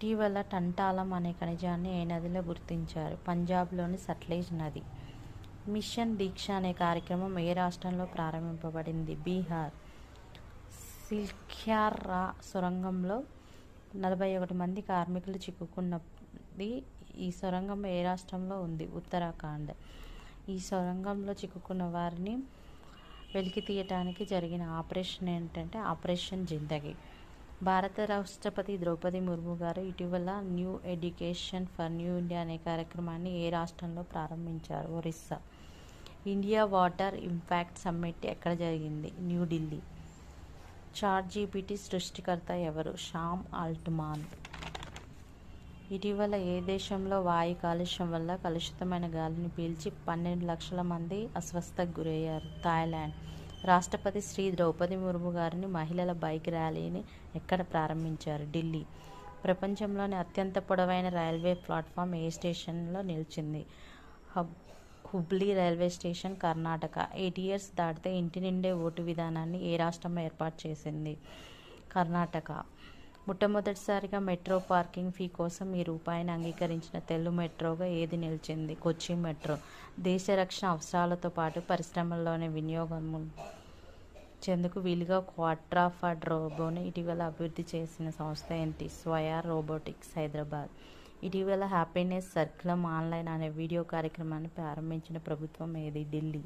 ఇటీవల టంటాలం అనే ఖనిజాన్ని ఏ నదిలో గుర్తించారు? పంజాబ్లోని సట్లెజ్ నది. మిషన్ దీక్ష అనే కార్యక్రమం ఏ రాష్ట్రంలో ప్రారంభింపబడింది? బీహార్. సిల్క్యారా సొరంగంలో 41 మంది కార్మికులు చిక్కుకున్నది. ఈ సొరంగం ఏ రాష్ట్రంలో ఉంది? ఉత్తరాఖండ్. ఈ సొరంగంలో చిక్కుకున్న వారిని వెలికి తీయటానికి జరిగిన ఆపరేషన్ ఏంటంటే ఆపరేషన్ జిందగీ. భారత రాష్ట్రపతి ద్రౌపది ముర్ము గారు ఇటీవల new education for new India అనే కార్యక్రమాన్ని ఏ రాష్ట్రంలో ప్రారంభించారు? Orissa. India water impact summit ఎక్కడ జరిగింది? న్యూఢిల్లీ. చాట్‌జీపీటీ సృష్టికర్త ఎవరు? Sam Altman. ఇటీవల ఏ దేశంలో వాయు కాలుష్యం వల్ల కలుషితమైన గాలిని పీల్చి 12 లక్షల మంది అస్వస్థతకు గురయ్యారు? థాయిలాండ్. రాష్ట్రపతి శ్రీ ద్రౌపది ముర్ము గారిని మహిళల బైక్ ర్యాలీని ఎక్కడ ప్రారంభించారు? ఢిల్లీ. ప్రపంచంలోని అత్యంత పొడవైన రైల్వే ప్లాట్ఫామ్ ఏ స్టేషన్లో నిలిచింది? Hubli railway station, Karnataka. 8 years దాటితే ఇంటి నిండే ఓటు విధానాన్ని ఏ రాష్ట్రం ఏర్పాటు చేసింది? కర్ణాటక. మొట్టమొదటిసారిగా మెట్రో పార్కింగ్ ఫీ కోసం రూపాయిని అంగీకరించిన తెలుగు మెట్రోగా ఏది నిలిచింది? కొచ్చి మెట్రో. దేశ రక్షణ అవసరాలతో పాటు పరిశ్రమల్లోనే వినియోగం చెందుకు వీలుగా క్వాడ్రాపడ్ రోబోను ఇటీవల అభివృద్ధి చేసిన సంస్థ ఏంటి? స్వయా రోబోటిక్స్, హైదరాబాద్. ఇటీవల హ్యాపీనెస్ సర్కిల్ ఆన్లైన్ అనే వీడియో కార్యక్రమాన్ని ప్రారంభించిన ప్రభుత్వం ఏది? ఢిల్లీ.